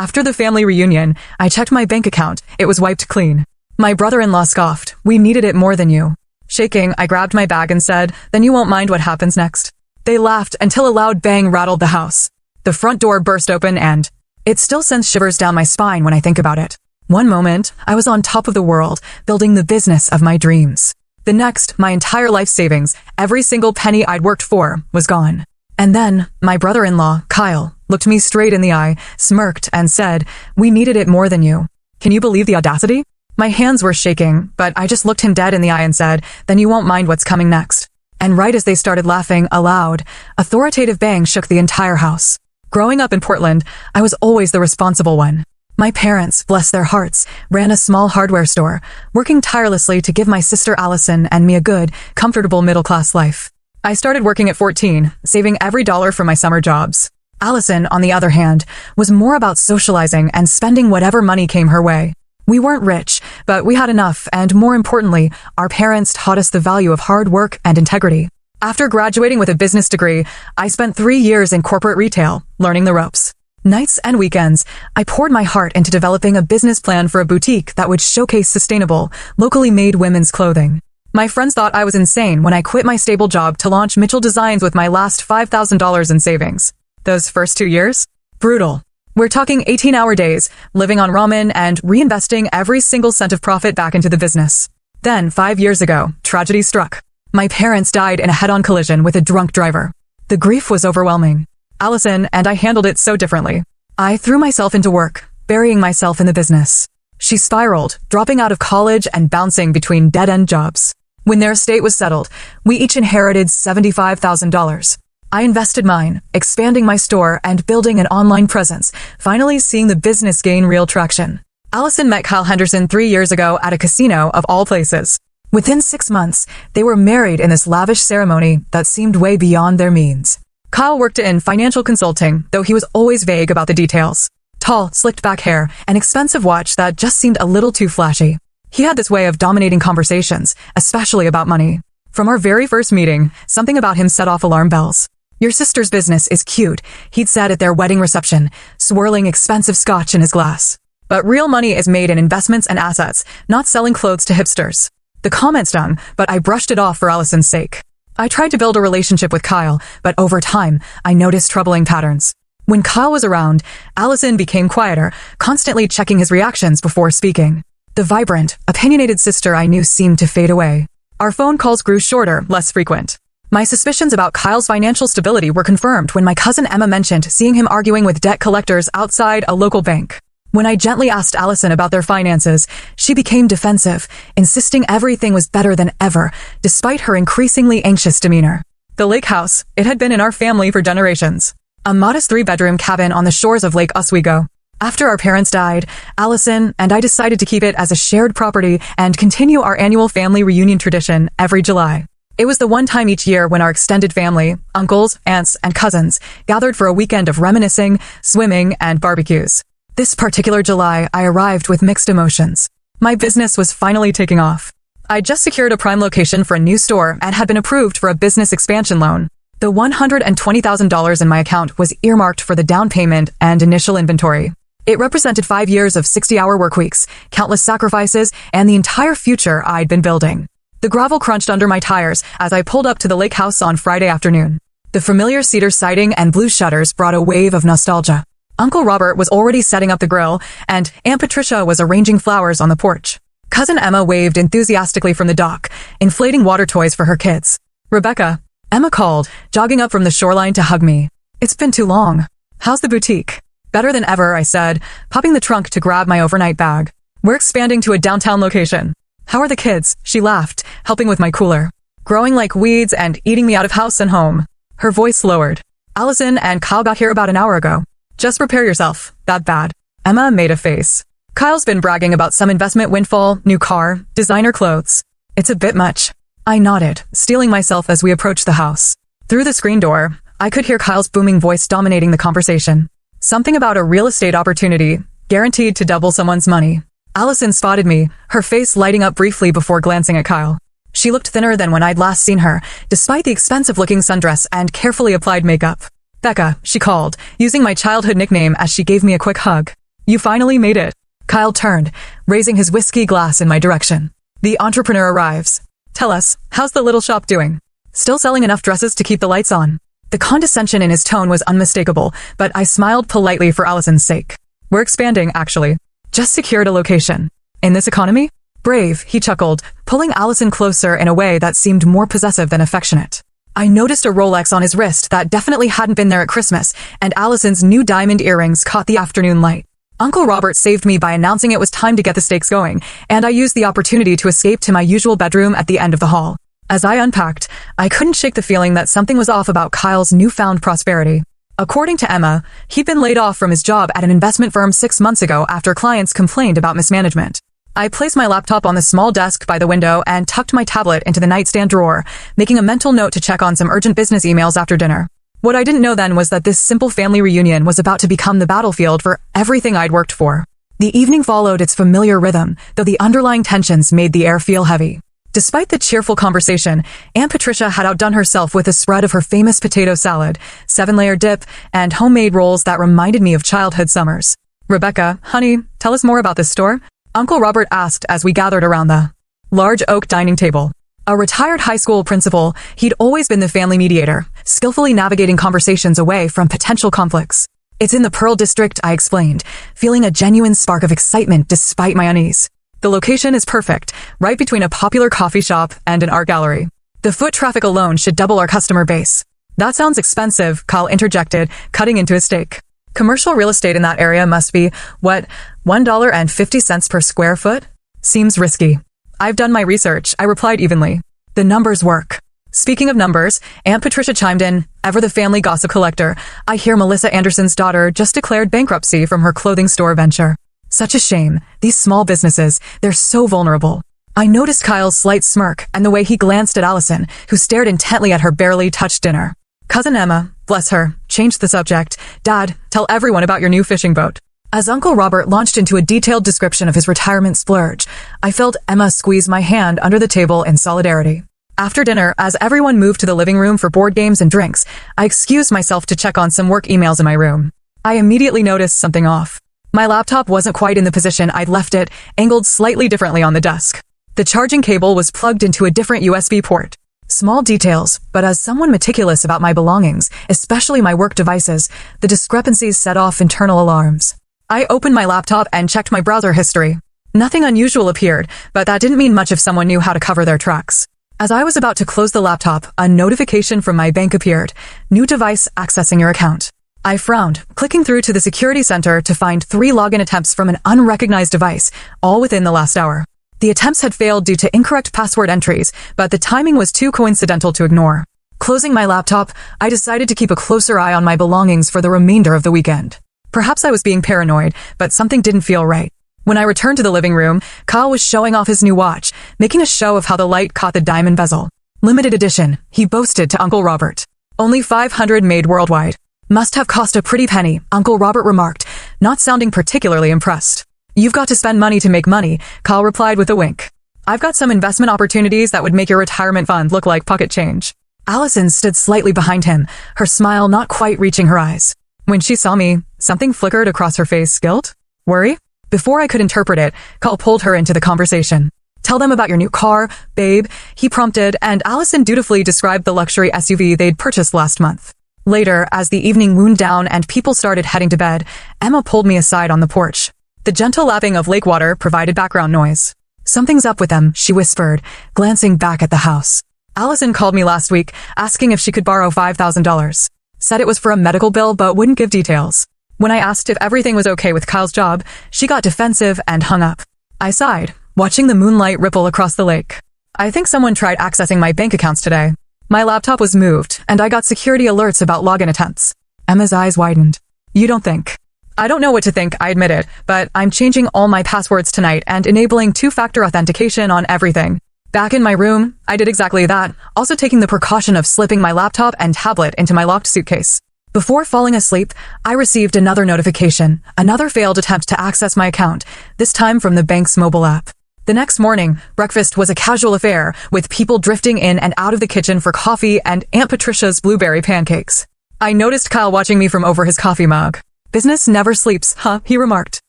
After the family reunion, I checked my bank account. It was wiped clean. My brother-in-law scoffed. "We needed it more than you." Shaking, I grabbed my bag and said, "Then you won't mind what happens next." They laughed until a loud bang rattled the house. The front door burst open and it still sends shivers down my spine when I think about it. One moment, I was on top of the world, building the business of my dreams. The next, my entire life savings, every single penny I'd worked for, was gone. And then, my brother-in-law, Kyle, looked me straight in the eye, smirked, and said, "We needed it more than you." Can you believe the audacity? My hands were shaking, but I just looked him dead in the eye and said, "Then you won't mind what's coming next." And right as they started laughing, a loud, authoritative bang shook the entire house. Growing up in Portland, I was always the responsible one. My parents, bless their hearts, ran a small hardware store, working tirelessly to give my sister Allison and me a good, comfortable middle-class life. I started working at 14, saving every dollar from my summer jobs. Allison, on the other hand, was more about socializing and spending whatever money came her way. We weren't rich, but we had enough, and more importantly, our parents taught us the value of hard work and integrity. After graduating with a business degree, I spent 3 years in corporate retail, learning the ropes. Nights and weekends, I poured my heart into developing a business plan for a boutique that would showcase sustainable, locally made women's clothing. My friends thought I was insane when I quit my stable job to launch Mitchell Designs with my last $5,000 in savings. Those first 2 years? Brutal. We're talking 18-hour days, living on ramen and reinvesting every single cent of profit back into the business. Then, 5 years ago, tragedy struck. My parents died in a head-on collision with a drunk driver. The grief was overwhelming. Allison and I handled it so differently. I threw myself into work, burying myself in the business. She spiraled, dropping out of college and bouncing between dead-end jobs. When their estate was settled, we each inherited $75,000. I invested mine, expanding my store and building an online presence, finally seeing the business gain real traction. Allison met Kyle Henderson 3 years ago at a casino of all places. Within 6 months, they were married in this lavish ceremony that seemed way beyond their means. Kyle worked in financial consulting, though he was always vague about the details. Tall, slicked back hair, an expensive watch that just seemed a little too flashy. He had this way of dominating conversations, especially about money. From our very first meeting, something about him set off alarm bells. "Your sister's business is cute," he'd said at their wedding reception, swirling expensive scotch in his glass. "But real money is made in investments and assets, not selling clothes to hipsters." The comment stung, but I brushed it off for Allison's sake. I tried to build a relationship with Kyle, but over time, I noticed troubling patterns. When Kyle was around, Allison became quieter, constantly checking his reactions before speaking. The vibrant, opinionated sister I knew seemed to fade away. Our phone calls grew shorter, less frequent. My suspicions about Kyle's financial stability were confirmed when my cousin Emma mentioned seeing him arguing with debt collectors outside a local bank. When I gently asked Allison about their finances, she became defensive, insisting everything was better than ever, despite her increasingly anxious demeanor. The lake house, it had been in our family for generations. A modest 3-bedroom cabin on the shores of Lake Oswego. After our parents died, Allison and I decided to keep it as a shared property and continue our annual family reunion tradition every July. It was the one time each year when our extended family, uncles, aunts, and cousins, gathered for a weekend of reminiscing, swimming, and barbecues. This particular July, I arrived with mixed emotions. My business was finally taking off. I'd just secured a prime location for a new store and had been approved for a business expansion loan. The $120,000 in my account was earmarked for the down payment and initial inventory. It represented 5 years of 60-hour work weeks, countless sacrifices, and the entire future I'd been building. The gravel crunched under my tires as I pulled up to the lake house on Friday afternoon. The familiar cedar siding and blue shutters brought a wave of nostalgia. Uncle Robert was already setting up the grill, and Aunt Patricia was arranging flowers on the porch. Cousin Emma waved enthusiastically from the dock, inflating water toys for her kids. "Rebecca," Emma called, jogging up from the shoreline to hug me. "It's been too long. How's the boutique?" "Better than ever," I said, popping the trunk to grab my overnight bag. "We're expanding to a downtown location." "How are the kids?" She laughed, helping with my cooler. "Growing like weeds and eating me out of house and home." Her voice lowered. "Allison and Kyle got here about an hour ago." "Just prepare yourself. That bad." Emma made a face. "Kyle's been bragging about some investment windfall, new car, designer clothes. It's a bit much." I nodded, steeling myself as we approached the house. Through the screen door, I could hear Kyle's booming voice dominating the conversation. Something about a real estate opportunity, guaranteed to double someone's money. Allison spotted me, her face lighting up briefly before glancing at Kyle. She looked thinner than when I'd last seen her, despite the expensive-looking sundress and carefully applied makeup. "Becca," she called, using my childhood nickname as she gave me a quick hug. You finally made it. Kyle turned, raising his whiskey glass in my direction. The entrepreneur arrives. Tell us, how's the little shop doing? Still selling enough dresses to keep the lights on? The condescension in his tone was unmistakable, but I smiled politely for Allison's sake. We're expanding, actually. Just secured a location. In this economy? Brave, he chuckled, pulling Allison closer in a way that seemed more possessive than affectionate. I noticed a Rolex on his wrist that definitely hadn't been there at Christmas, and Allison's new diamond earrings caught the afternoon light. Uncle Robert saved me by announcing it was time to get the stakes going, and I used the opportunity to escape to my usual bedroom at the end of the hall. As I unpacked, I couldn't shake the feeling that something was off about Kyle's newfound prosperity. According to Emma, he'd been laid off from his job at an investment firm 6 months ago after clients complained about mismanagement. I placed my laptop on the small desk by the window and tucked my tablet into the nightstand drawer, making a mental note to check on some urgent business emails after dinner. What I didn't know then was that this simple family reunion was about to become the battlefield for everything I'd worked for. The evening followed its familiar rhythm, though the underlying tensions made the air feel heavy. Despite the cheerful conversation, Aunt Patricia had outdone herself with a spread of her famous potato salad, 7-layer dip, and homemade rolls that reminded me of childhood summers. Rebecca, honey, tell us more about this store. Uncle Robert asked as we gathered around the large oak dining table. A retired high school principal, he'd always been the family mediator, skillfully navigating conversations away from potential conflicts. It's in the Pearl District, I explained, feeling a genuine spark of excitement despite my unease. The location is perfect, right between a popular coffee shop and an art gallery. The foot traffic alone should double our customer base. That sounds expensive, Kyle interjected, cutting into his steak. Commercial real estate in that area must be, what, $1.50 per square foot? Seems risky. I've done my research, I replied evenly. The numbers work. Speaking of numbers, Aunt Patricia chimed in, ever the family gossip collector. I hear Melissa Anderson's daughter just declared bankruptcy from her clothing store venture. Such a shame. These small businesses, they're so vulnerable. I noticed Kyle's slight smirk and the way he glanced at Allison, who stared intently at her barely touched dinner. Cousin Emma, bless her, changed the subject. Dad, tell everyone about your new fishing boat. As Uncle Robert launched into a detailed description of his retirement splurge, I felt Emma squeeze my hand under the table in solidarity. After dinner, as everyone moved to the living room for board games and drinks, I excused myself to check on some work emails in my room. I immediately noticed something off. My laptop wasn't quite in the position I'd left it, angled slightly differently on the desk. The charging cable was plugged into a different USB port. Small details, but as someone meticulous about my belongings, especially my work devices, the discrepancies set off internal alarms. I opened my laptop and checked my browser history. Nothing unusual appeared, but that didn't mean much if someone knew how to cover their tracks. As I was about to close the laptop, a notification from my bank appeared. New device accessing your account. I frowned, clicking through to the security center to find 3 login attempts from an unrecognized device, all within the last hour. The attempts had failed due to incorrect password entries, but the timing was too coincidental to ignore. Closing my laptop, I decided to keep a closer eye on my belongings for the remainder of the weekend. Perhaps I was being paranoid, but something didn't feel right. When I returned to the living room, Kyle was showing off his new watch, making a show of how the light caught the diamond bezel. Limited edition, he boasted to Uncle Robert. Only 500 made worldwide. Must have cost a pretty penny, Uncle Robert remarked, not sounding particularly impressed. You've got to spend money to make money, Kyle replied with a wink. I've got some investment opportunities that would make your retirement fund look like pocket change. Allison stood slightly behind him, her smile not quite reaching her eyes. When she saw me, something flickered across her face. Guilt? Worry? Before I could interpret it, Kyle pulled her into the conversation. Tell them about your new car, babe, he prompted, and Allison dutifully described the luxury SUV they'd purchased last month. Later, as the evening wound down and people started heading to bed, Emma pulled me aside on the porch. The gentle lapping of lake water provided background noise. Something's up with them, she whispered, glancing back at the house. Allison called me last week, asking if she could borrow $5,000. Said it was for a medical bill but wouldn't give details. When I asked if everything was okay with Kyle's job, she got defensive and hung up. I sighed, watching the moonlight ripple across the lake. I think someone tried accessing my bank accounts today. My laptop was moved, and I got security alerts about login attempts. Emma's eyes widened. You don't think? I don't know what to think, I admit it, but I'm changing all my passwords tonight and enabling 2-factor authentication on everything. Back in my room, I did exactly that, also taking the precaution of slipping my laptop and tablet into my locked suitcase. Before falling asleep, I received another notification, another failed attempt to access my account, this time from the bank's mobile app. The next morning, breakfast was a casual affair, with people drifting in and out of the kitchen for coffee and Aunt Patricia's blueberry pancakes. I noticed Kyle watching me from over his coffee mug. Business never sleeps, huh? He remarked.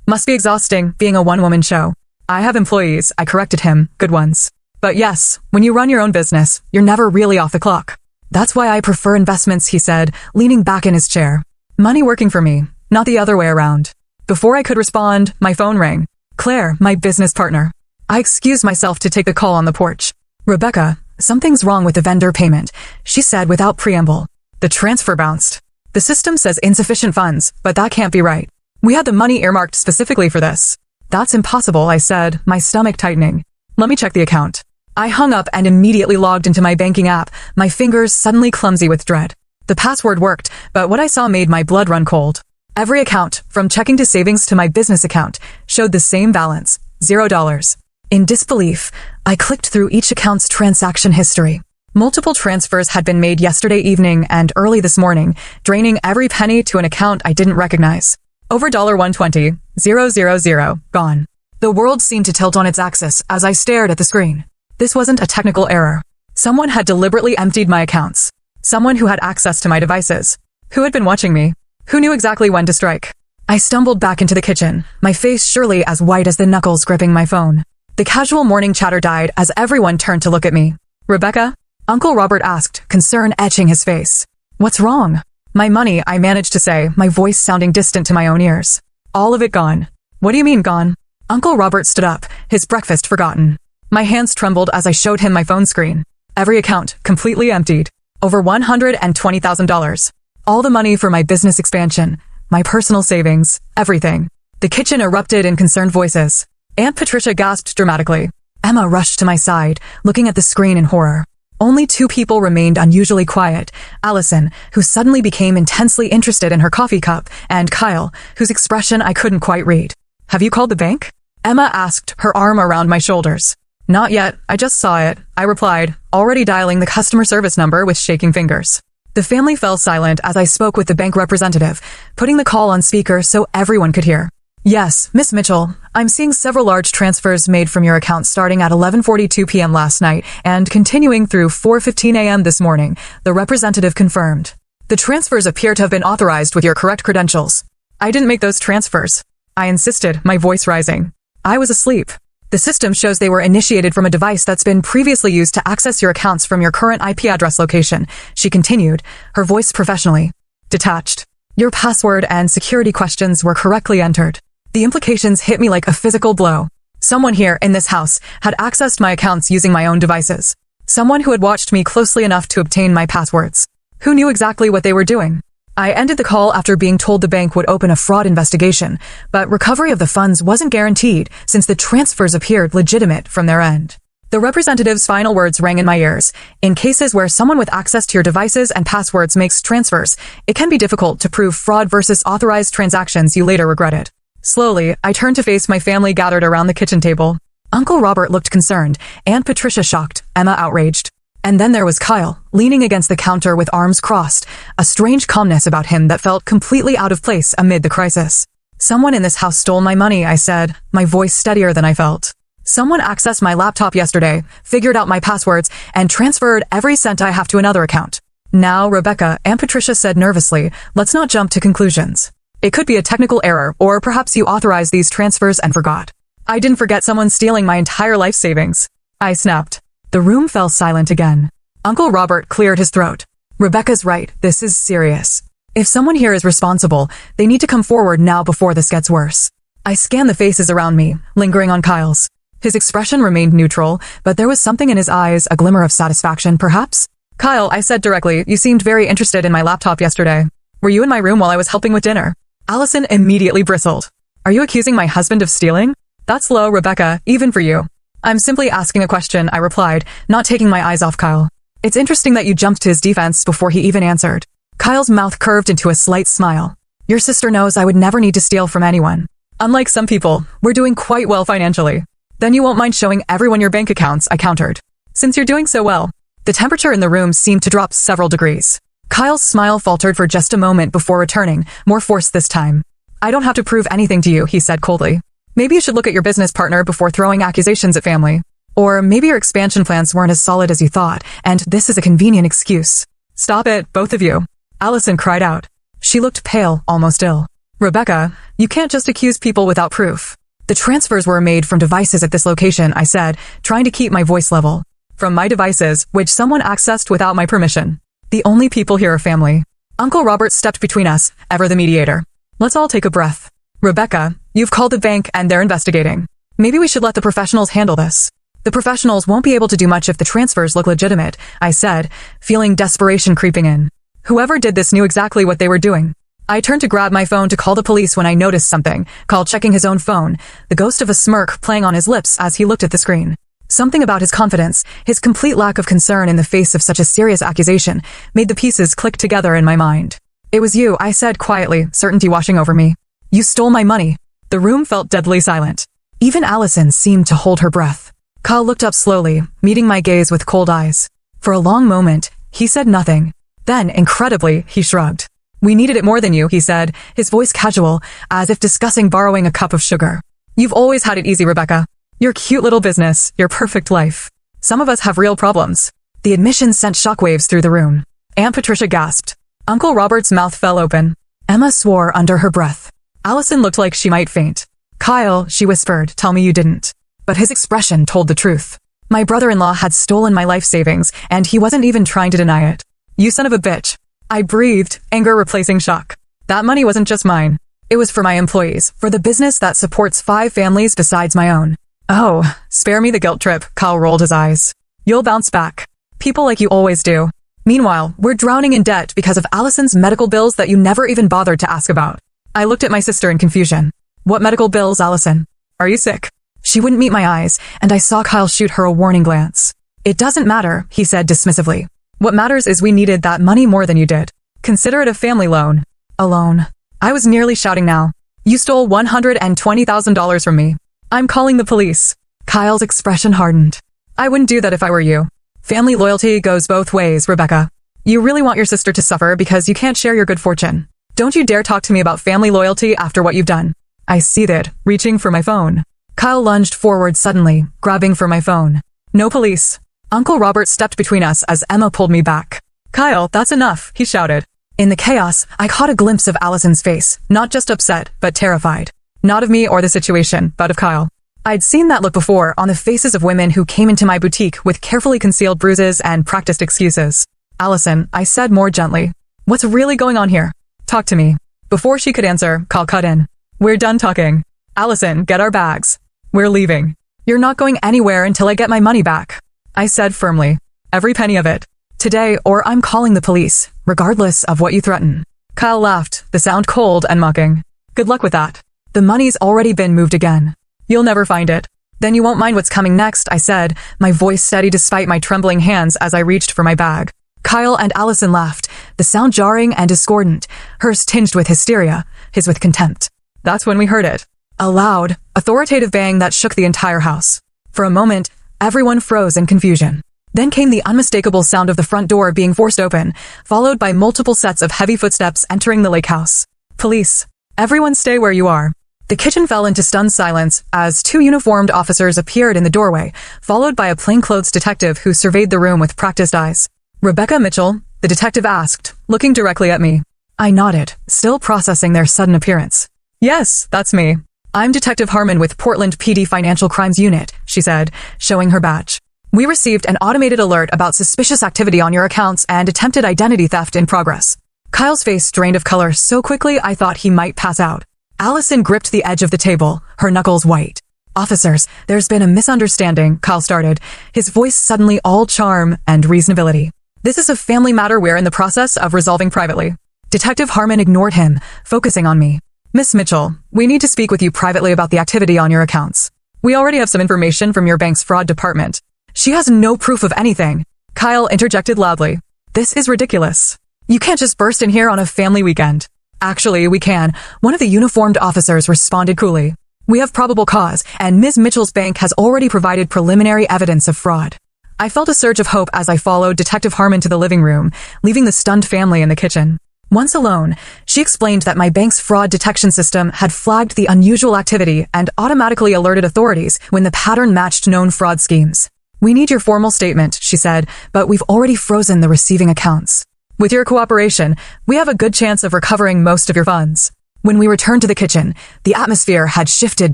Must be exhausting, being a one-woman show. I have employees, I corrected him, good ones. But yes, when you run your own business, you're never really off the clock. That's why I prefer investments, he said, leaning back in his chair. Money working for me, not the other way around. Before I could respond, my phone rang. Claire, my business partner. I excused myself to take the call on the porch. Rebecca, something's wrong with the vendor payment, she said without preamble. The transfer bounced. The system says insufficient funds, but that can't be right. We had the money earmarked specifically for this. That's impossible, I said, my stomach tightening. Let me check the account. I hung up and immediately logged into my banking app, my fingers suddenly clumsy with dread. The password worked, but what I saw made my blood run cold. Every account, from checking to savings to my business account, showed the same balance, $0. In disbelief, I clicked through each account's transaction history. Multiple transfers had been made yesterday evening and early this morning, draining every penny to an account I didn't recognize. Over $120, 000, gone. The world seemed to tilt on its axis as I stared at the screen. This wasn't a technical error. Someone had deliberately emptied my accounts. Someone who had access to my devices. Who had been watching me? Who knew exactly when to strike? I stumbled back into the kitchen, my face surely as white as the knuckles gripping my phone. The casual morning chatter died as everyone turned to look at me. Rebecca? Uncle Robert asked, concern etching his face. What's wrong? My money, I managed to say, my voice sounding distant to my own ears. All of it gone. What do you mean gone? Uncle Robert stood up, his breakfast forgotten. My hands trembled as I showed him my phone screen. Every account, completely emptied. Over $120,000. All the money for my business expansion, my personal savings, everything. The kitchen erupted in concerned voices. Aunt Patricia gasped dramatically. Emma rushed to my side, looking at the screen in horror. Only two people remained unusually quiet. Allison, who suddenly became intensely interested in her coffee cup, and Kyle, whose expression I couldn't quite read. Have you called the bank? Emma asked, her arm around my shoulders. Not yet, I just saw it, I replied, already dialing the customer service number with shaking fingers. The family fell silent as I spoke with the bank representative, putting the call on speaker so everyone could hear. Yes, Miss Mitchell, I'm seeing several large transfers made from your account starting at 11:42 p.m. last night and continuing through 4:15 a.m. this morning, the representative confirmed. The transfers appear to have been authorized with your correct credentials. I didn't make those transfers. I insisted, my voice rising. I was asleep. The system shows they were initiated from a device that's been previously used to access your accounts from your current IP address location, she continued, her voice professionally detached. Your password and security questions were correctly entered. The implications hit me like a physical blow. Someone here in this house had accessed my accounts using my own devices. Someone who had watched me closely enough to obtain my passwords. Who knew exactly what they were doing? I ended the call after being told the bank would open a fraud investigation, but recovery of the funds wasn't guaranteed since the transfers appeared legitimate from their end. The representative's final words rang in my ears. In cases where someone with access to your devices and passwords makes transfers, it can be difficult to prove fraud versus authorized transactions you later regretted. Slowly, I turned to face my family gathered around the kitchen table. Uncle Robert looked concerned, Aunt Patricia shocked, Emma outraged. And then there was Kyle, leaning against the counter with arms crossed, a strange calmness about him that felt completely out of place amid the crisis. Someone in this house stole my money, I said, my voice steadier than I felt. Someone accessed my laptop yesterday, figured out my passwords, and transferred every cent I have to another account. Now, Rebecca, Aunt Patricia said nervously, let's not jump to conclusions. It could be a technical error, or perhaps you authorized these transfers and forgot. I didn't forget someone stealing my entire life savings. I snapped. The room fell silent again. Uncle Robert cleared his throat. Rebecca's right, this is serious. If someone here is responsible, they need to come forward now before this gets worse. I scanned the faces around me, lingering on Kyle's. His expression remained neutral, but there was something in his eyes, a glimmer of satisfaction, perhaps? Kyle, I said directly, you seemed very interested in my laptop yesterday. Were you in my room while I was helping with dinner? Allison immediately bristled. Are you accusing my husband of stealing? That's low, Rebecca, even for you. I'm simply asking a question, I replied, not taking my eyes off Kyle. It's interesting that you jumped to his defense before he even answered. Kyle's mouth curved into a slight smile. Your sister knows I would never need to steal from anyone. Unlike some people, we're doing quite well financially. Then you won't mind showing everyone your bank accounts, I countered. Since you're doing so well. The temperature in the room seemed to drop several degrees. Kyle's smile faltered for just a moment before returning, more forced this time. I don't have to prove anything to you, he said coldly. Maybe you should look at your business partner before throwing accusations at family. Or maybe your expansion plans weren't as solid as you thought, and this is a convenient excuse. Stop it, both of you. Allison cried out. She looked pale, almost ill. Rebecca, you can't just accuse people without proof. The transfers were made from devices at this location, I said, trying to keep my voice level. From my devices, which someone accessed without my permission. The only people here are family. Uncle Robert stepped between us, ever the mediator. Let's all take a breath. Rebecca, you've called the bank and they're investigating. Maybe we should let the professionals handle this. The professionals won't be able to do much if the transfers look legitimate, I said, feeling desperation creeping in. Whoever did this knew exactly what they were doing. I turned to grab my phone to call the police when I noticed something, Call checking his own phone, the ghost of a smirk playing on his lips as he looked at the screen. Something about his confidence, his complete lack of concern in the face of such a serious accusation, made the pieces click together in my mind. It was you, I said quietly, certainty washing over me. You stole my money. The room felt deadly silent. Even Allison seemed to hold her breath. Kyle looked up slowly, meeting my gaze with cold eyes. For a long moment, he said nothing. Then, incredibly, he shrugged. We needed it more than you, he said, his voice casual, as if discussing borrowing a cup of sugar. You've always had it easy, Rebecca. Your cute little business, your perfect life. Some of us have real problems. The admission sent shockwaves through the room. Aunt Patricia gasped. Uncle Robert's mouth fell open. Emma swore under her breath. Allison looked like she might faint. Kyle, she whispered, tell me you didn't. But his expression told the truth. My brother-in-law had stolen my life savings, and he wasn't even trying to deny it. You son of a bitch. I breathed, anger replacing shock. That money wasn't just mine. It was for my employees, for the business that supports 5 families besides my own. Oh, spare me the guilt trip, Kyle rolled his eyes. You'll bounce back. People like you always do. Meanwhile, we're drowning in debt because of Allison's medical bills that you never even bothered to ask about. I looked at my sister in confusion. What medical bills, Allison? Are you sick? She wouldn't meet my eyes, and I saw Kyle shoot her a warning glance. It doesn't matter, he said dismissively. What matters is we needed that money more than you did. Consider it a family loan. A loan. I was nearly shouting now. You stole $120,000 from me. I'm calling the police. Kyle's expression hardened. I wouldn't do that if I were you. Family loyalty goes both ways, Rebecca. You really want your sister to suffer because you can't share your good fortune. Don't you dare talk to me about family loyalty after what you've done. I seethed, reaching for my phone. Kyle lunged forward suddenly, grabbing for my phone. No police. Uncle Robert stepped between us as Emma pulled me back. Kyle, that's enough, he shouted. In the chaos, I caught a glimpse of Allison's face, not just upset, but terrified. Not of me or the situation, but of Kyle. I'd seen that look before on the faces of women who came into my boutique with carefully concealed bruises and practiced excuses. Allison, I said more gently. What's really going on here? Talk to me. Before she could answer, Kyle cut in. We're done talking. Allison, get our bags. We're leaving. You're not going anywhere until I get my money back. I said firmly. Every penny of it. Today, or I'm calling the police, regardless of what you threaten. Kyle laughed, the sound cold and mocking. Good luck with that. The money's already been moved again. You'll never find it. Then you won't mind what's coming next, I said, my voice steady despite my trembling hands as I reached for my bag. Kyle and Allison laughed, the sound jarring and discordant, hers tinged with hysteria, his with contempt. That's when we heard it. A loud, authoritative bang that shook the entire house. For a moment, everyone froze in confusion. Then came the unmistakable sound of the front door being forced open, followed by multiple sets of heavy footsteps entering the lake house. Police. Everyone stay where you are. The kitchen fell into stunned silence as 2 uniformed officers appeared in the doorway, followed by a plainclothes detective who surveyed the room with practiced eyes. Rebecca Mitchell, the detective asked, looking directly at me. I nodded, still processing their sudden appearance. Yes, that's me. I'm Detective Harmon with Portland PD Financial Crimes Unit, she said, showing her badge. We received an automated alert about suspicious activity on your accounts and attempted identity theft in progress. Kyle's face drained of color so quickly I thought he might pass out. Allison gripped the edge of the table, her knuckles white. Officers, there's been a misunderstanding, Kyle started, his voice suddenly all charm and reasonability. This is a family matter we're in the process of resolving privately. Detective Harmon ignored him, focusing on me. Miss Mitchell, we need to speak with you privately about the activity on your accounts. We already have some information from your bank's fraud department. She has no proof of anything. Kyle interjected loudly. This is ridiculous. You can't just burst in here on a family weekend. Actually, we can. One of the uniformed officers responded coolly. We have probable cause, and Ms. Mitchell's bank has already provided preliminary evidence of fraud. I felt a surge of hope as I followed Detective Harmon to the living room, leaving the stunned family in the kitchen. Once alone, she explained that my bank's fraud detection system had flagged the unusual activity and automatically alerted authorities when the pattern matched known fraud schemes. We need your formal statement, she said, but we've already frozen the receiving accounts. With your cooperation, we have a good chance of recovering most of your funds. When we returned to the kitchen, the atmosphere had shifted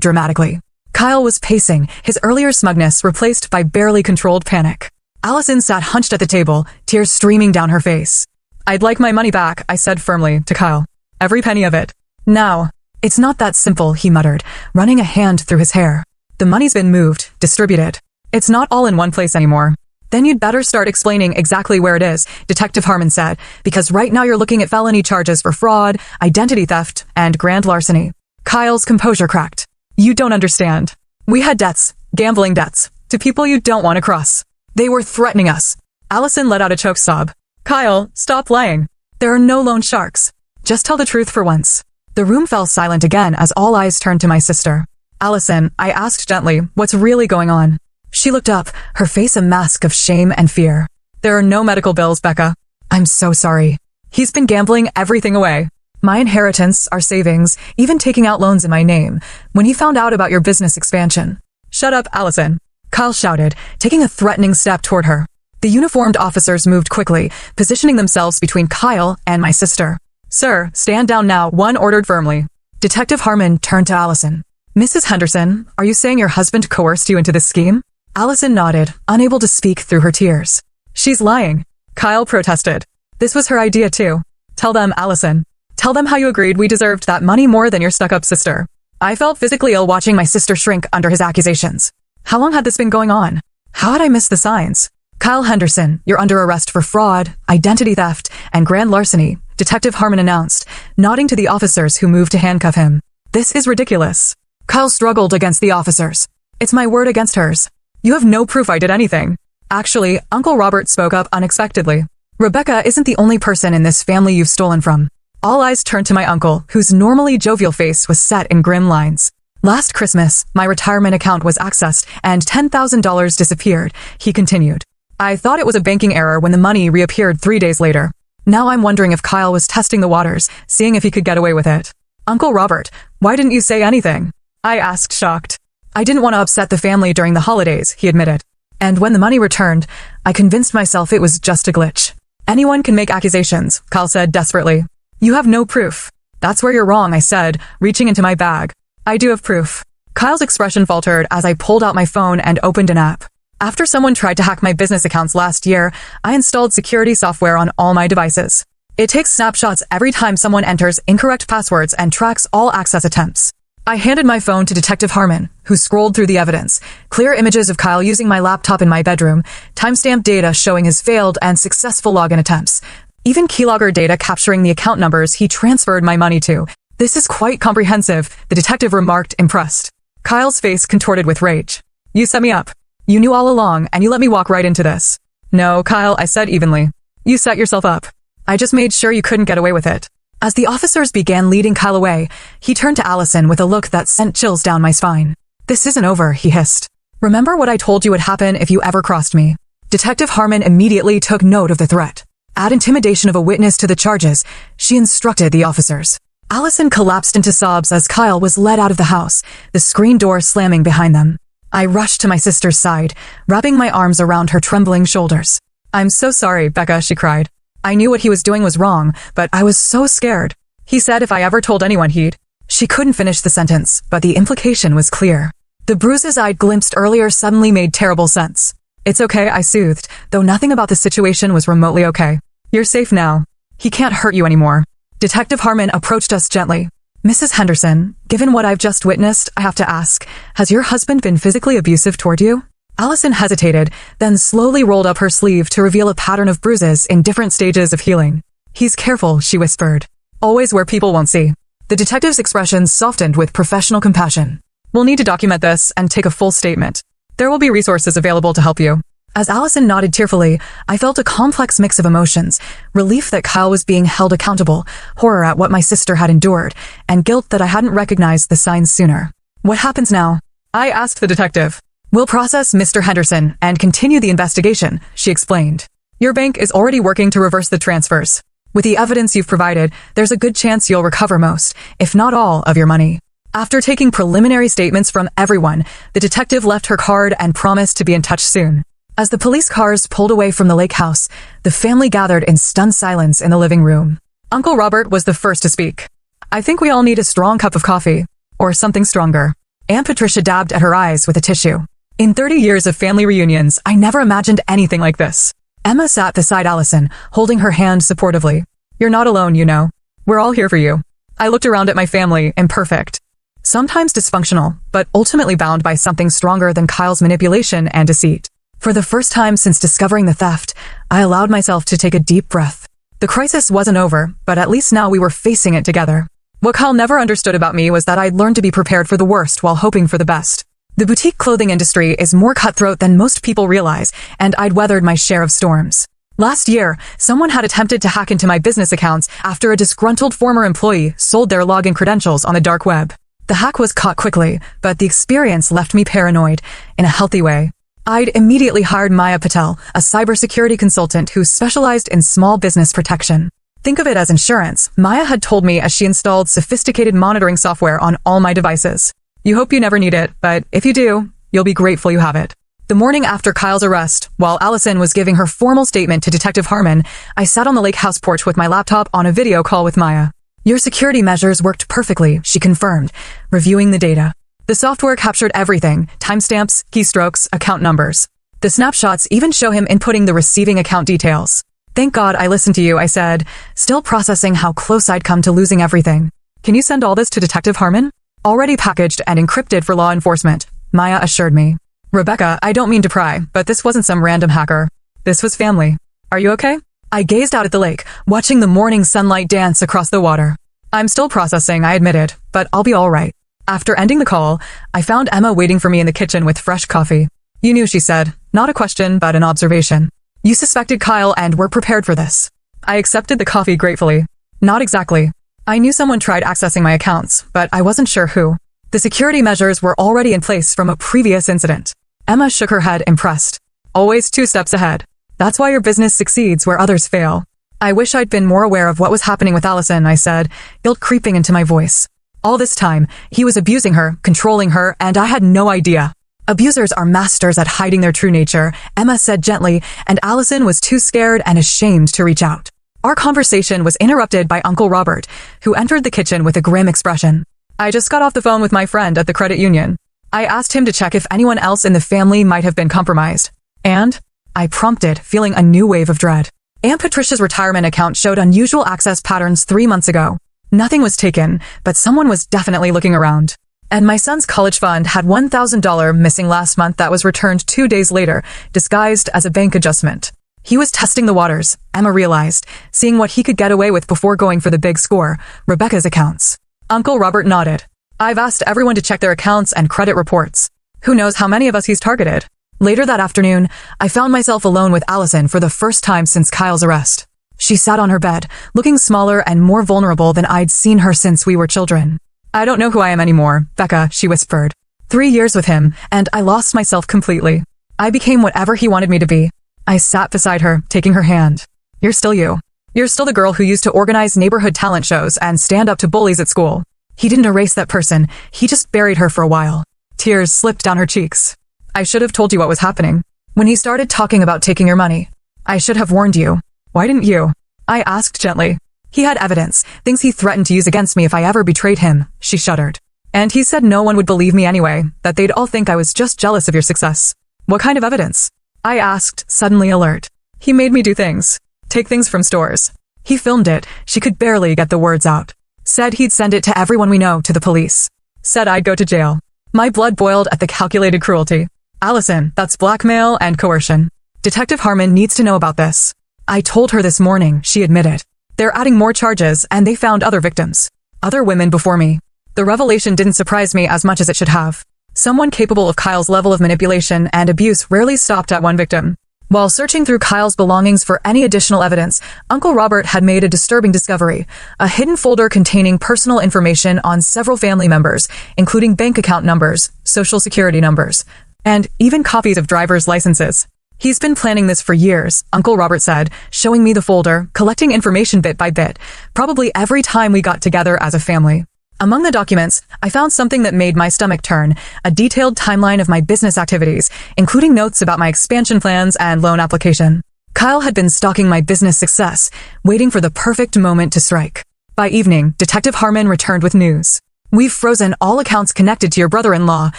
dramatically. Kyle was pacing, his earlier smugness replaced by barely controlled panic. Allison sat hunched at the table, tears streaming down her face. "I'd like my money back," I said firmly to Kyle. "Every penny of it. Now." "It's not that simple," he muttered, running a hand through his hair. "The money's been moved, distributed. It's not all in one place anymore." "Then you'd better start explaining exactly where it is," Detective Harmon said, "because right now you're looking at felony charges for fraud, identity theft, and grand larceny." Kyle's composure cracked. "You don't understand. We had debts, gambling debts, to people you don't want to cross. They were threatening us." Allison let out a choked sob. "Kyle, stop lying. There are no loan sharks. Just tell the truth for once." The room fell silent again as all eyes turned to my sister. "Allison," I asked gently, "what's really going on?" She looked up, her face a mask of shame and fear. "There are no medical bills, Becca." "I'm so sorry. He's been gambling everything away. My inheritance, our savings, even taking out loans in my name, when he found out about your business expansion." "Shut up, Allison," Kyle shouted, taking a threatening step toward her. The uniformed officers moved quickly, positioning themselves between Kyle and my sister. "Sir, stand down now," one ordered firmly. Detective Harmon turned to Allison. "Mrs. Henderson, are you saying your husband coerced you into this scheme?" Allison nodded, unable to speak through her tears. "She's lying," Kyle protested. "This was her idea too. Tell them, Allison. Tell them how you agreed we deserved that money more than your stuck-up sister." I felt physically ill watching my sister shrink under his accusations. How long had this been going on? How had I missed the signs? "Kyle Henderson, you're under arrest for fraud, identity theft, and grand larceny," Detective Harmon announced, nodding to the officers who moved to handcuff him. "This is ridiculous." Kyle struggled against the officers. "It's my word against hers. You have no proof I did anything." Actually, Uncle Robert spoke up unexpectedly. "Rebecca isn't the only person in this family you've stolen from." All eyes turned to my uncle, whose normally jovial face was set in grim lines. "Last Christmas, my retirement account was accessed and $10,000 disappeared," he continued. "I thought it was a banking error when the money reappeared 3 days later. Now I'm wondering if Kyle was testing the waters, seeing if he could get away with it." "Uncle Robert, why didn't you say anything?" I asked, shocked. "I didn't want to upset the family during the holidays," he admitted. "And when the money returned, I convinced myself it was just a glitch." "Anyone can make accusations," Kyle said desperately. "You have no proof." "That's where you're wrong," I said, reaching into my bag. "I do have proof." Kyle's expression faltered as I pulled out my phone and opened an app. After someone tried to hack my business accounts last year, I installed security software on all my devices. It takes snapshots every time someone enters incorrect passwords and tracks all access attempts. I handed my phone to Detective Harmon, who scrolled through the evidence. Clear images of Kyle using my laptop in my bedroom, timestamp data showing his failed and successful login attempts, even keylogger data capturing the account numbers he transferred my money to. "This is quite comprehensive," the detective remarked, impressed. Kyle's face contorted with rage. "You set me up. You knew all along, and you let me walk right into this." "No, Kyle," I said evenly. "You set yourself up. I just made sure you couldn't get away with it." As the officers began leading Kyle away, he turned to Allison with a look that sent chills down my spine. "This isn't over," he hissed. "Remember what I told you would happen if you ever crossed me?" Detective Harmon immediately took note of the threat. Add intimidation of a witness to the charges, she instructed the officers. Allison collapsed into sobs as Kyle was led out of the house, the screen door slamming behind them. I rushed to my sister's side, wrapping my arms around her trembling shoulders. "I'm so sorry, Becca," she cried. "I knew what he was doing was wrong, but I was so scared. He said if I ever told anyone he'd—" She couldn't finish the sentence, but the implication was clear. The bruises I'd glimpsed earlier suddenly made terrible sense. "It's okay," I soothed, though nothing about the situation was remotely okay. "You're safe now. He can't hurt you anymore." Detective Harmon approached us gently. "Mrs. Henderson, given what I've just witnessed, I have to ask, has your husband been physically abusive toward you?" Allison hesitated, then slowly rolled up her sleeve to reveal a pattern of bruises in different stages of healing. "He's careful," she whispered. "Always where people won't see." The detective's expression softened with professional compassion. "We'll need to document this and take a full statement. There will be resources available to help you." As Allison nodded tearfully, I felt a complex mix of emotions, relief that Kyle was being held accountable, horror at what my sister had endured, and guilt that I hadn't recognized the signs sooner. "What happens now?" I asked the detective. "We'll process Mr. Henderson and continue the investigation," she explained. "Your bank is already working to reverse the transfers. With the evidence you've provided, there's a good chance you'll recover most, if not all, of your money." After taking preliminary statements from everyone, the detective left her card and promised to be in touch soon. As the police cars pulled away from the lake house, the family gathered in stunned silence in the living room. Uncle Robert was the first to speak. I think we all need a strong cup of coffee. Or something stronger. Aunt Patricia dabbed at her eyes with a tissue. In 30 years of family reunions, I never imagined anything like this. Emma sat beside Allison, holding her hand supportively. You're not alone, you know. We're all here for you. I looked around at my family, imperfect. Sometimes dysfunctional, but ultimately bound by something stronger than Kyle's manipulation and deceit. For the first time since discovering the theft, I allowed myself to take a deep breath. The crisis wasn't over, but at least now we were facing it together. What Kyle never understood about me was that I'd learned to be prepared for the worst while hoping for the best. The boutique clothing industry is more cutthroat than most people realize, and I'd weathered my share of storms. Last year, someone had attempted to hack into my business accounts after a disgruntled former employee sold their login credentials on the dark web. The hack was caught quickly, but the experience left me paranoid, in a healthy way. I'd immediately hired Maya Patel, a cybersecurity consultant who specialized in small business protection. Think of it as insurance. Maya had told me as she installed sophisticated monitoring software on all my devices. You hope you never need it, but if you do, you'll be grateful you have it. The morning after Kyle's arrest, while Allison was giving her formal statement to Detective Harmon, I sat on the lake house porch with my laptop on a video call with Maya. Your security measures worked perfectly, she confirmed, reviewing the data. The software captured everything, timestamps, keystrokes, account numbers. The snapshots even show him inputting the receiving account details. Thank God I listened to you, I said, still processing how close I'd come to losing everything. Can you send all this to Detective Harmon? Already packaged and encrypted for law enforcement, Maya assured me. Rebecca, I don't mean to pry, but this wasn't some random hacker. This was family. Are you okay? I gazed out at the lake, watching the morning sunlight dance across the water. I'm still processing, I admitted, but I'll be all right. After ending the call, I found Emma waiting for me in the kitchen with fresh coffee. You knew, she said. Not a question, but an observation. You suspected Kyle and were prepared for this. I accepted the coffee gratefully. Not exactly. I knew someone tried accessing my accounts, but I wasn't sure who. The security measures were already in place from a previous incident. Emma shook her head, impressed. Always 2 steps ahead. That's why your business succeeds where others fail. I wish I'd been more aware of what was happening with Allison, I said, guilt creeping into my voice. All this time, he was abusing her, controlling her, and I had no idea. Abusers are masters at hiding their true nature, Emma said gently, and Allison was too scared and ashamed to reach out. Our conversation was interrupted by Uncle Robert, who entered the kitchen with a grim expression. I just got off the phone with my friend at the credit union. I asked him to check if anyone else in the family might have been compromised. And? I prompted, feeling a new wave of dread. Aunt Patricia's retirement account showed unusual access patterns 3 months ago. Nothing was taken, but someone was definitely looking around. And my son's college fund had $1,000 missing last month that was returned 2 days later, disguised as a bank adjustment. He was testing the waters, Emma realized, seeing what he could get away with before going for the big score, Rebecca's accounts. Uncle Robert nodded. I've asked everyone to check their accounts and credit reports. Who knows how many of us he's targeted? Later that afternoon, I found myself alone with Allison for the first time since Kyle's arrest. She sat on her bed, looking smaller and more vulnerable than I'd seen her since we were children. I don't know who I am anymore, Becca, she whispered. 3 years with him, and I lost myself completely. I became whatever he wanted me to be. I sat beside her, taking her hand. You're still you. You're still the girl who used to organize neighborhood talent shows and stand up to bullies at school. He didn't erase that person, he just buried her for a while. Tears slipped down her cheeks. I should have told you what was happening. When he started talking about taking your money, I should have warned you. Why didn't you? I asked gently. He had evidence, things he threatened to use against me if I ever betrayed him, she shuddered. And he said no one would believe me anyway, that they'd all think I was just jealous of your success. What kind of evidence? I asked, suddenly alert. He made me do things. Take things from stores. He filmed it, she could barely get the words out. Said he'd send it to everyone we know, to the police. Said I'd go to jail. My blood boiled at the calculated cruelty. Allison, that's blackmail and coercion. Detective Harmon needs to know about this. I told her this morning, she admitted. They're adding more charges, and they found other victims. Other women before me. The revelation didn't surprise me as much as it should have. Someone capable of Kyle's level of manipulation and abuse rarely stopped at one victim. While searching through Kyle's belongings for any additional evidence, Uncle Robert had made a disturbing discovery, a hidden folder containing personal information on several family members, including bank account numbers, social security numbers, and even copies of driver's licenses. He's been planning this for years, Uncle Robert said, showing me the folder, collecting information bit by bit, probably every time we got together as a family. Among the documents, I found something that made my stomach turn, a detailed timeline of my business activities, including notes about my expansion plans and loan application. Kyle had been stalking my business success, waiting for the perfect moment to strike. By evening, Detective Harmon returned with news. We've frozen all accounts connected to your brother-in-law,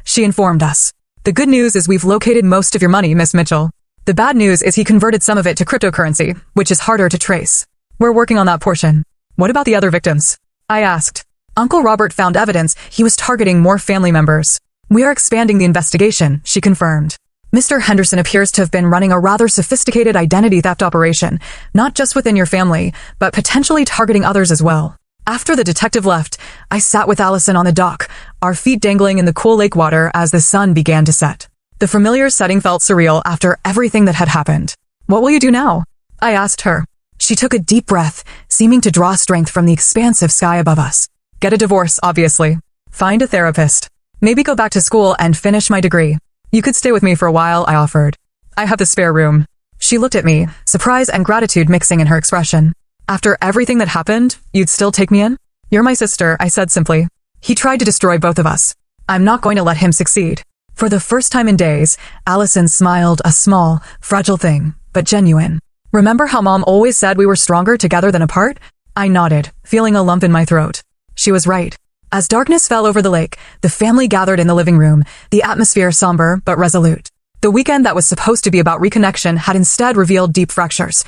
she informed us. The good news is we've located most of your money, Miss Mitchell. The bad news is he converted some of it to cryptocurrency, which is harder to trace. We're working on that portion. What about the other victims? I asked. Uncle Robert found evidence he was targeting more family members. We are expanding the investigation, she confirmed. Mr. Henderson appears to have been running a rather sophisticated identity theft operation, not just within your family, but potentially targeting others as well. After the detective left, I sat with Allison on the dock, our feet dangling in the cool lake water as the sun began to set. The familiar setting felt surreal after everything that had happened. What will you do now? I asked her. She took a deep breath, seeming to draw strength from the expansive sky above us. Get a divorce, obviously. Find a therapist. Maybe go back to school and finish my degree. You could stay with me for a while, I offered. I have the spare room. She looked at me, surprise and gratitude mixing in her expression. After everything that happened, you'd still take me in? You're my sister, I said simply. He tried to destroy both of us. I'm not going to let him succeed. For the first time in days, Allison smiled, a small, fragile thing, but genuine. Remember how Mom always said we were stronger together than apart? I nodded, feeling a lump in my throat. She was right. As darkness fell over the lake, the family gathered in the living room, the atmosphere somber but resolute. The weekend that was supposed to be about reconnection had instead revealed deep fractures,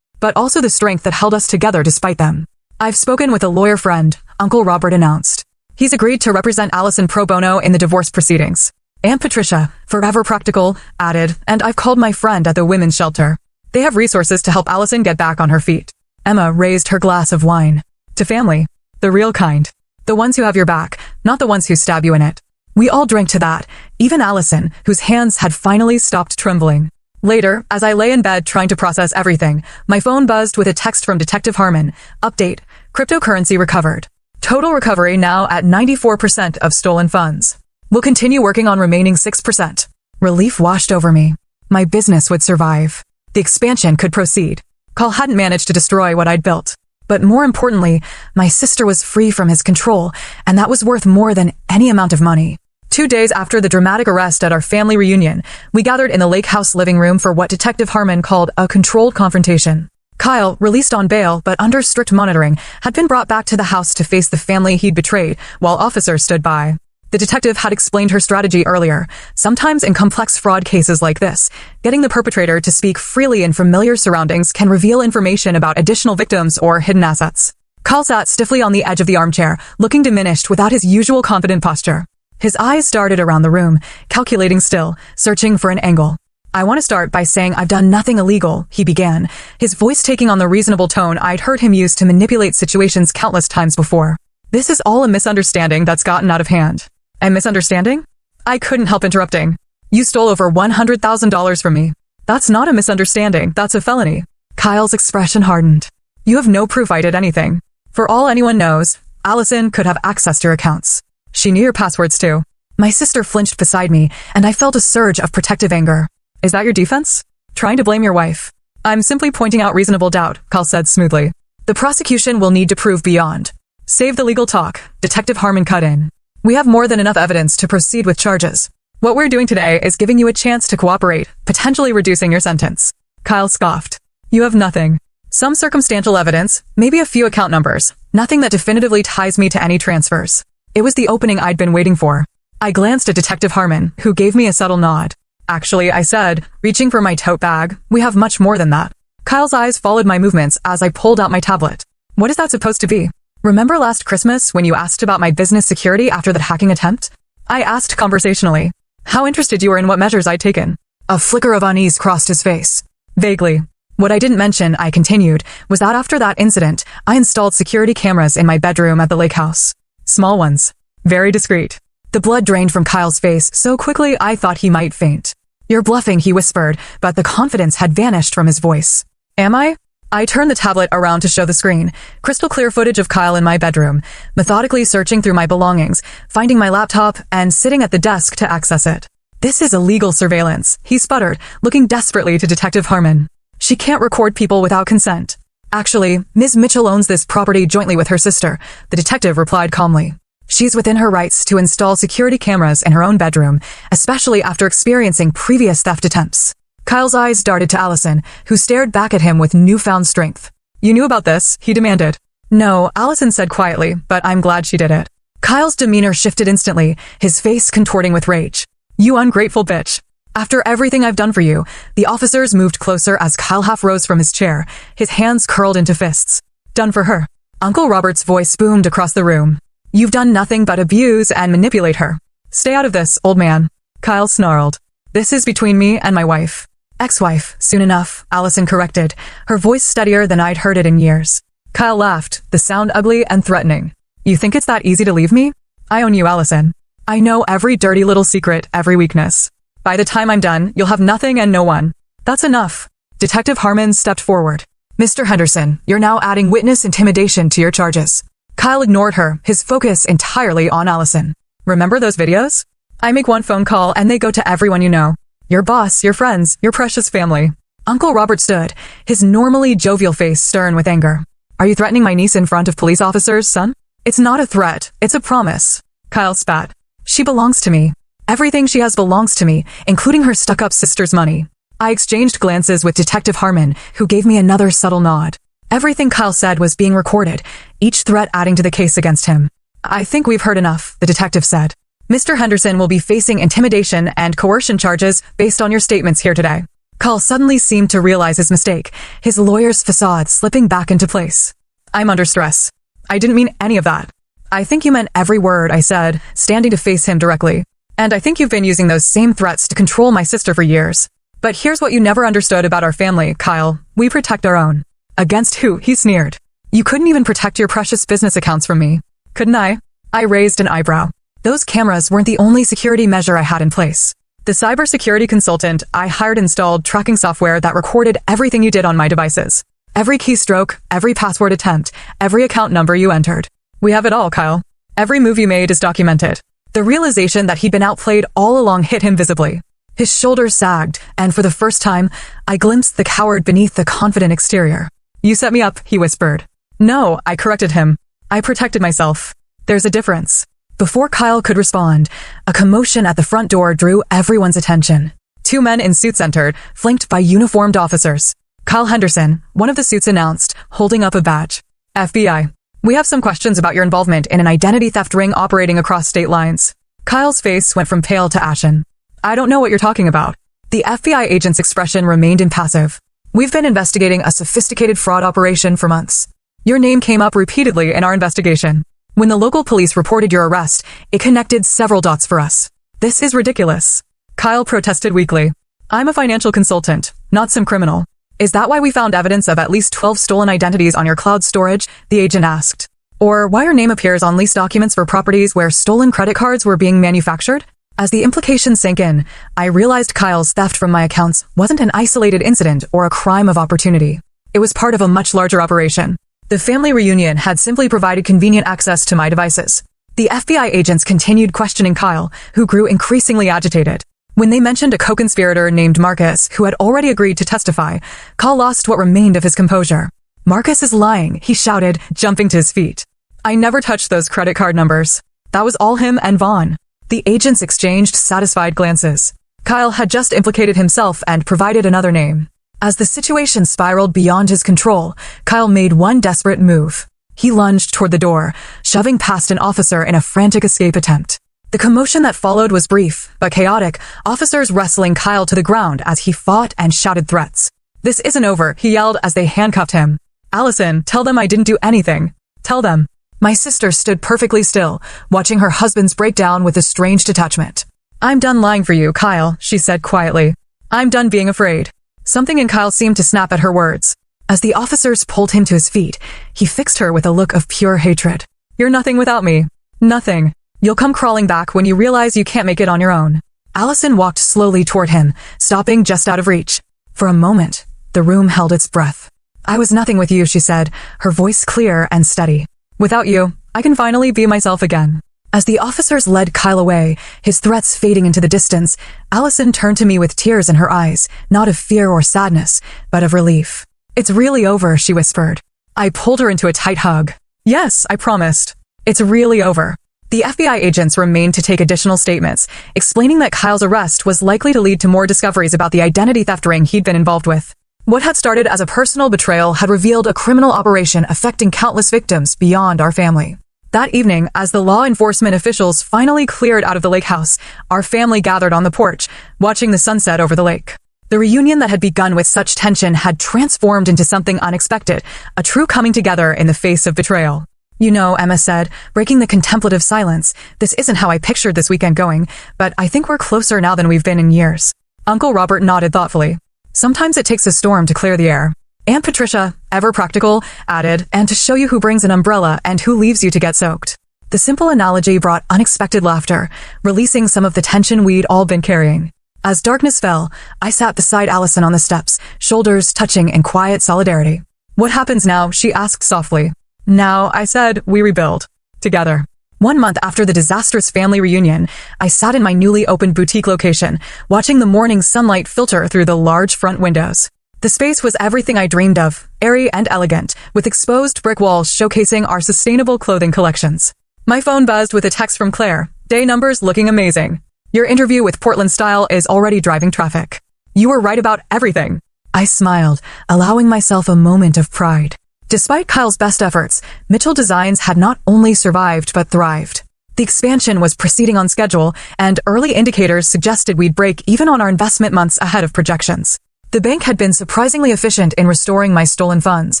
but also the strength that held us together despite them. I've spoken with a lawyer friend, Uncle Robert announced. He's agreed to represent Allison pro bono in the divorce proceedings. Aunt Patricia, forever practical, added, and I've called my friend at the women's shelter. They have resources to help Allison get back on her feet. Emma raised her glass of wine. To family. The real kind. The ones who have your back, not the ones who stab you in it. We all drank to that, even Allison, whose hands had finally stopped trembling. Later, as I lay in bed trying to process everything, my phone buzzed with a text from Detective Harmon. Update. Cryptocurrency recovered. Total recovery now at 94% of stolen funds. We'll continue working on remaining 6%. Relief washed over me. My business would survive. The expansion could proceed. Carl hadn't managed to destroy what I'd built. But more importantly, my sister was free from his control, and that was worth more than any amount of money. 2 days after the dramatic arrest at our family reunion, we gathered in the lake house living room for what Detective Harmon called a controlled confrontation. Kyle, released on bail but under strict monitoring, had been brought back to the house to face the family he'd betrayed, while officers stood by. The detective had explained her strategy earlier. Sometimes in complex fraud cases like this, getting the perpetrator to speak freely in familiar surroundings can reveal information about additional victims or hidden assets. Kyle sat stiffly on the edge of the armchair, looking diminished without his usual confident posture. His eyes darted around the room, calculating still, searching for an angle. I want to start by saying I've done nothing illegal, he began, his voice taking on the reasonable tone I'd heard him use to manipulate situations countless times before. This is all a misunderstanding that's gotten out of hand. A misunderstanding? I couldn't help interrupting. You stole over $100,000 from me. That's not a misunderstanding, that's a felony. Kyle's expression hardened. You have no proof I did anything. For all anyone knows, Allison could have access to your accounts. She knew your passwords too. My sister flinched beside me, and I felt a surge of protective anger. Is that your defense? Trying to blame your wife? I'm simply pointing out reasonable doubt, Kyle said smoothly. The prosecution will need to prove beyond. Save the legal talk, Detective Harmon cut in. We have more than enough evidence to proceed with charges. What we're doing today is giving you a chance to cooperate, potentially reducing your sentence. Kyle scoffed. You have nothing. Some circumstantial evidence, maybe a few account numbers, nothing that definitively ties me to any transfers. It was the opening I'd been waiting for. I glanced at Detective Harmon, who gave me a subtle nod. Actually, I said, reaching for my tote bag, we have much more than that. Kyle's eyes followed my movements as I pulled out my tablet. What is that supposed to be? Remember last Christmas when you asked about my business security after that hacking attempt? I asked conversationally. How interested you were in what measures I'd taken. A flicker of unease crossed his face. Vaguely. What I didn't mention, I continued, was that after that incident, I installed security cameras in my bedroom at the lake house. Small ones. Very discreet. The blood drained from Kyle's face so quickly I thought he might faint. You're bluffing, he whispered, but the confidence had vanished from his voice. Am I? I turned the tablet around to show the screen, crystal clear footage of Kyle in my bedroom, methodically searching through my belongings, finding my laptop, and sitting at the desk to access it. This is illegal surveillance, he sputtered, looking desperately to Detective Harmon. She can't record people without consent. Actually, Ms. Mitchell owns this property jointly with her sister, the detective replied calmly. She's within her rights to install security cameras in her own bedroom, especially after experiencing previous theft attempts. Kyle's eyes darted to Allison, who stared back at him with newfound strength. You knew about this, he demanded. No, Allison said quietly, but I'm glad she did it. Kyle's demeanor shifted instantly, his face contorting with rage. You ungrateful bitch. After everything I've done for you, the officers moved closer as Kyle half rose from his chair, his hands curled into fists. Done for her. Uncle Robert's voice boomed across the room. You've done nothing but abuse and manipulate her. Stay out of this, old man. Kyle snarled. This is between me and my wife. Ex-wife, soon enough, Allison corrected, her voice steadier than I'd heard it in years. Kyle laughed, the sound ugly and threatening. You think it's that easy to leave me? I own you, Allison. I know every dirty little secret, every weakness. By the time I'm done, you'll have nothing and no one. That's enough. Detective Harmon stepped forward. Mr. Henderson, you're now adding witness intimidation to your charges. Kyle ignored her, his focus entirely on Allison. Remember those videos? I make one phone call and they go to everyone you know. Your boss, your friends, your precious family. Uncle Robert stood, his normally jovial face stern with anger. Are you threatening my niece in front of police officers, son? It's not a threat, it's a promise. Kyle spat. She belongs to me. Everything she has belongs to me, including her stuck-up sister's money. I exchanged glances with Detective Harmon, who gave me another subtle nod. Everything Kyle said was being recorded, each threat adding to the case against him. I think we've heard enough, the detective said. Mr. Henderson will be facing intimidation and coercion charges based on your statements here today. Kyle suddenly seemed to realize his mistake, his lawyer's facade slipping back into place. I'm under stress. I didn't mean any of that. I think you meant every word I said, standing to face him directly. And I think you've been using those same threats to control my sister for years. But here's what you never understood about our family, Kyle. We protect our own. Against who? He sneered. You couldn't even protect your precious business accounts from me. Couldn't I? I raised an eyebrow. Those cameras weren't the only security measure I had in place. The cybersecurity consultant I hired installed tracking software that recorded everything you did on my devices. Every keystroke, every password attempt, every account number you entered. We have it all, Kyle. Every move you made is documented. The realization that he'd been outplayed all along hit him visibly. His shoulders sagged, and for the first time, I glimpsed the coward beneath the confident exterior. You set me up, he whispered. No, I corrected him. I protected myself. There's a difference. Before Kyle could respond, a commotion at the front door drew everyone's attention. Two men in suits entered, flanked by uniformed officers. Kyle Henderson, one of the suits announced, holding up a badge. FBI. We have some questions about your involvement in an identity theft ring operating across state lines. Kyle's face went from pale to ashen. I don't know what you're talking about. The FBI agent's expression remained impassive. We've been investigating a sophisticated fraud operation for months. Your name came up repeatedly in our investigation. When the local police reported your arrest, it connected several dots for us. This is ridiculous. Kyle protested weakly. I'm a financial consultant, not some criminal. Is that why we found evidence of at least 12 stolen identities on your cloud storage? The agent asked. Or why your name appears on lease documents for properties where stolen credit cards were being manufactured? As the implication sank in, I realized Kyle's theft from my accounts wasn't an isolated incident or a crime of opportunity. It was part of a much larger operation. The family reunion had simply provided convenient access to my devices. The FBI agents continued questioning Kyle, who grew increasingly agitated. When they mentioned a co-conspirator named Marcus, who had already agreed to testify, Kyle lost what remained of his composure. Marcus is lying, he shouted, jumping to his feet. I never touched those credit card numbers. That was all him and Vaughn. The agents exchanged satisfied glances. Kyle had just implicated himself and provided another name. As the situation spiraled beyond his control, Kyle made one desperate move. He lunged toward the door, shoving past an officer in a frantic escape attempt. The commotion that followed was brief, but chaotic, officers wrestling Kyle to the ground as he fought and shouted threats. This isn't over, he yelled as they handcuffed him. Allison, tell them I didn't do anything. Tell them. My sister stood perfectly still, watching her husband's breakdown with a strange detachment. I'm done lying for you, Kyle, she said quietly. I'm done being afraid. Something in Kyle seemed to snap at her words. As the officers pulled him to his feet, he fixed her with a look of pure hatred. You're nothing without me. Nothing. You'll come crawling back when you realize you can't make it on your own. Allison walked slowly toward him, stopping just out of reach. For a moment, the room held its breath. I was nothing with you, she said, her voice clear and steady. Without you, I can finally be myself again. As the officers led Kyle away, his threats fading into the distance, Allison turned to me with tears in her eyes, not of fear or sadness, but of relief. It's really over, she whispered. I pulled her into a tight hug. Yes, I promised. It's really over. The FBI agents remained to take additional statements, explaining that Kyle's arrest was likely to lead to more discoveries about the identity theft ring he'd been involved with. What had started as a personal betrayal had revealed a criminal operation affecting countless victims beyond our family. That evening, as the law enforcement officials finally cleared out of the lake house, our family gathered on the porch, watching the sunset over the lake. The reunion that had begun with such tension had transformed into something unexpected, a true coming together in the face of betrayal. You know, Emma said, breaking the contemplative silence, this isn't how I pictured this weekend going, but I think we're closer now than we've been in years. Uncle Robert nodded thoughtfully. Sometimes it takes a storm to clear the air. Aunt Patricia, ever practical, added, and to show you who brings an umbrella and who leaves you to get soaked. The simple analogy brought unexpected laughter, releasing some of the tension we'd all been carrying. As darkness fell, I sat beside Allison on the steps, shoulders touching in quiet solidarity. What happens now? She asked softly. Now, I said, we rebuild. Together. 1 month after the disastrous family reunion, I sat in my newly opened boutique location, watching the morning sunlight filter through the large front windows. The space was everything I dreamed of, airy and elegant, with exposed brick walls showcasing our sustainable clothing collections. My phone buzzed with a text from Claire. Day numbers looking amazing. Your interview with Portland Style is already driving traffic. You were right about everything. I smiled, allowing myself a moment of pride. Despite Kyle's best efforts, Mitchell Designs had not only survived but thrived. The expansion was proceeding on schedule, and early indicators suggested we'd break even on our investment months ahead of projections. The bank had been surprisingly efficient in restoring my stolen funds.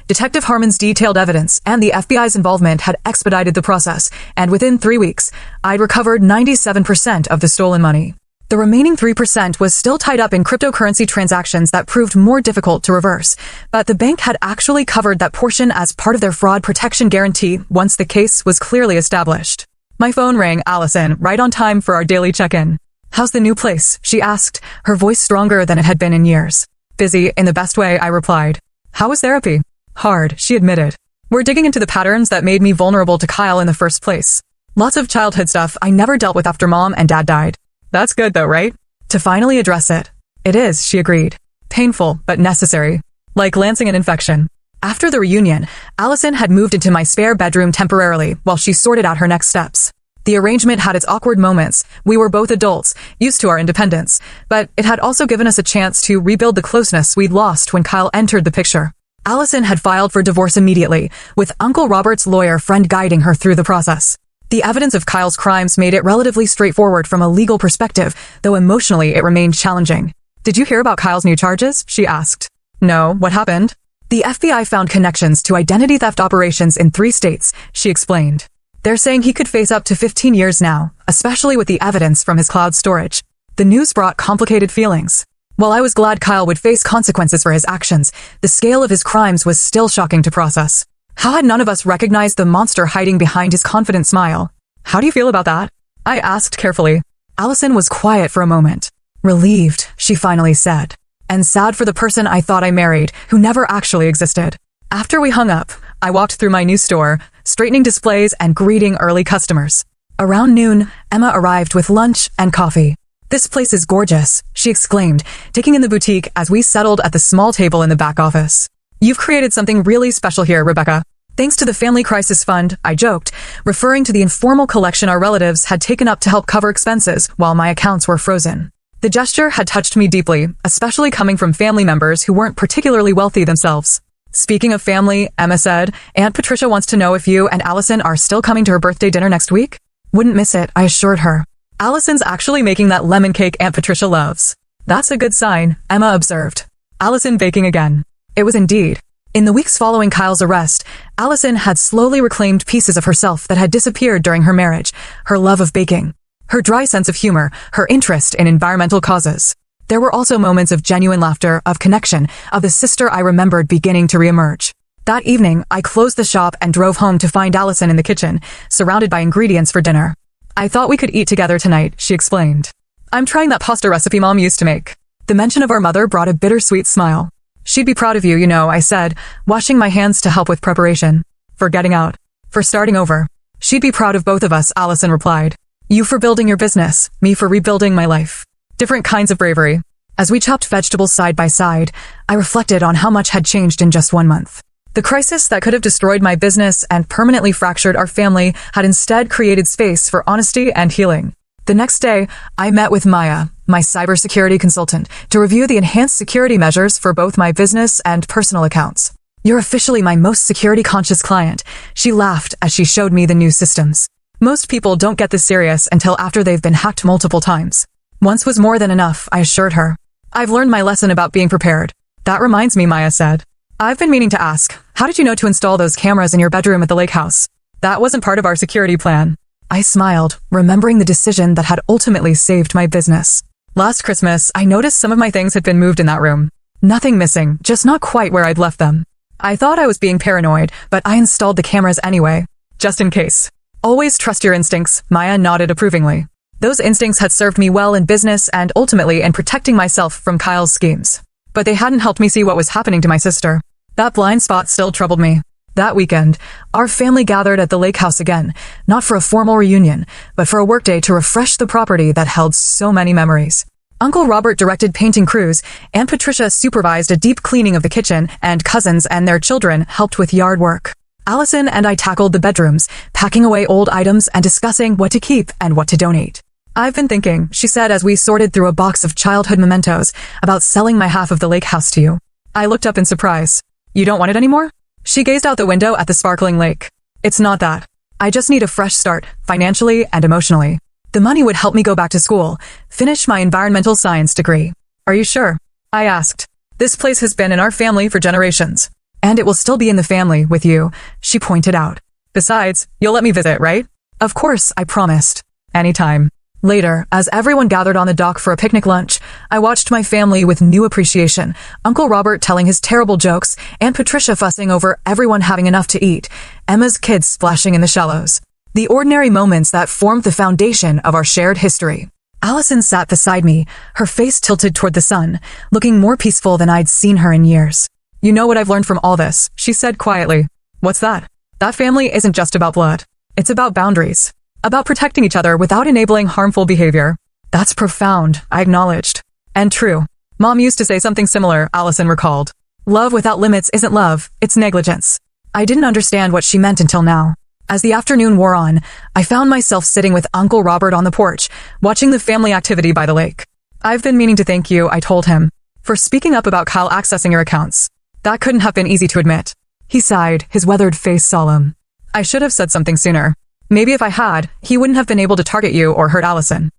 Detective Harmon's detailed evidence and the FBI's involvement had expedited the process, and within 3 weeks, I'd recovered 97% of the stolen money. The remaining 3% was still tied up in cryptocurrency transactions that proved more difficult to reverse, but the bank had actually covered that portion as part of their fraud protection guarantee once the case was clearly established. My phone rang, Allison, right on time for our daily check-in. How's the new place? She asked, her voice stronger than it had been in years. Busy, in the best way, I replied. How was therapy? Hard, she admitted. We're digging into the patterns that made me vulnerable to Kyle in the first place. Lots of childhood stuff I never dealt with after Mom and Dad died. That's good though, right? To finally address it. It is, she agreed. Painful, but necessary. Like lancing an infection. After the reunion, Allison had moved into my spare bedroom temporarily while she sorted out her next steps. The arrangement had its awkward moments. We were both adults, used to our independence, but it had also given us a chance to rebuild the closeness we'd lost when Kyle entered the picture. Allison had filed for divorce immediately, with Uncle Robert's lawyer friend guiding her through the process. The evidence of Kyle's crimes made it relatively straightforward from a legal perspective, though emotionally it remained challenging. Did you hear about Kyle's new charges? She asked. No, what happened? The FBI found connections to identity theft operations in 3 states, she explained. They're saying he could face up to 15 years now, especially with the evidence from his cloud storage. The news brought complicated feelings. While I was glad Kyle would face consequences for his actions, the scale of his crimes was still shocking to process. How had none of us recognized the monster hiding behind his confident smile? How do you feel about that? I asked carefully. Allison was quiet for a moment. Relieved, she finally said. And sad for the person I thought I married, who never actually existed. After we hung up, I walked through my new store, straightening displays and greeting early customers. Around noon, Emma arrived with lunch and coffee. This place is gorgeous, she exclaimed, taking in the boutique as we settled at the small table in the back office. You've created something really special here, Rebecca. Thanks to the Family Crisis Fund, I joked, referring to the informal collection our relatives had taken up to help cover expenses while my accounts were frozen. The gesture had touched me deeply, especially coming from family members who weren't particularly wealthy themselves. Speaking of family, Emma said, Aunt Patricia wants to know if you and Allison are still coming to her birthday dinner next week? Wouldn't miss it, I assured her. Allison's actually making that lemon cake Aunt Patricia loves. That's a good sign, Emma observed. Allison baking again. It was indeed. In the weeks following Kyle's arrest, Allison had slowly reclaimed pieces of herself that had disappeared during her marriage, her love of baking, her dry sense of humor, her interest in environmental causes. There were also moments of genuine laughter, of connection, of the sister I remembered beginning to reemerge. That evening, I closed the shop and drove home to find Allison in the kitchen, surrounded by ingredients for dinner. I thought we could eat together tonight, she explained. I'm trying that pasta recipe Mom used to make. The mention of our mother brought a bittersweet smile. She'd be proud of you, I said, washing my hands to help with preparation. For getting out. For starting over. She'd be proud of both of us, Allison replied. You for building your business, me for rebuilding my life. Different kinds of bravery. As we chopped vegetables side by side, I reflected on how much had changed in just 1 month. The crisis that could have destroyed my business and permanently fractured our family had instead created space for honesty and healing. The next day, I met with Maya, my cybersecurity consultant, to review the enhanced security measures for both my business and personal accounts. You're officially my most security-conscious client. She laughed as she showed me the new systems. Most people don't get this serious until after they've been hacked multiple times. Once was more than enough, I assured her. I've learned my lesson about being prepared. That reminds me, Maya said. I've been meaning to ask, how did you know to install those cameras in your bedroom at the lake house? That wasn't part of our security plan. I smiled, remembering the decision that had ultimately saved my business. Last Christmas, I noticed some of my things had been moved in that room. Nothing missing, just not quite where I'd left them. I thought I was being paranoid, but I installed the cameras anyway, just in case. Always trust your instincts, Maya nodded approvingly. Those instincts had served me well in business and ultimately in protecting myself from Kyle's schemes. But they hadn't helped me see what was happening to my sister. That blind spot still troubled me. That weekend, our family gathered at the lake house again, not for a formal reunion, but for a workday to refresh the property that held so many memories. Uncle Robert directed painting crews, Aunt Patricia supervised a deep cleaning of the kitchen, and cousins and their children helped with yard work. Allison and I tackled the bedrooms, packing away old items and discussing what to keep and what to donate. I've been thinking, she said as we sorted through a box of childhood mementos, about selling my half of the lake house to you. I looked up in surprise. You don't want it anymore? She gazed out the window at the sparkling lake. It's not that. I just need a fresh start, financially and emotionally. The money would help me go back to school, finish my environmental science degree. Are you sure? I asked. This place has been in our family for generations. And it will still be in the family with you, she pointed out. Besides, you'll let me visit, right? Of course, I promised. Anytime. Later, as everyone gathered on the dock for a picnic lunch, I watched my family with new appreciation. Uncle Robert telling his terrible jokes, Aunt Patricia fussing over everyone having enough to eat, Emma's kids splashing in the shallows. The ordinary moments that formed the foundation of our shared history. Allison sat beside me, her face tilted toward the sun, looking more peaceful than I'd seen her in years. You know what I've learned from all this, she said quietly. What's that? That family isn't just about blood. It's about boundaries. About protecting each other without enabling harmful behavior. That's profound, I acknowledged. And true. Mom used to say something similar, Allison recalled. Love without limits isn't love, it's negligence. I didn't understand what she meant until now. As the afternoon wore on, I found myself sitting with Uncle Robert on the porch, watching the family activity by the lake. I've been meaning to thank you, I told him, for speaking up about Kyle accessing your accounts. That couldn't have been easy to admit. He sighed, his weathered face solemn. I should have said something sooner. Maybe if I had, he wouldn't have been able to target you or hurt Allison.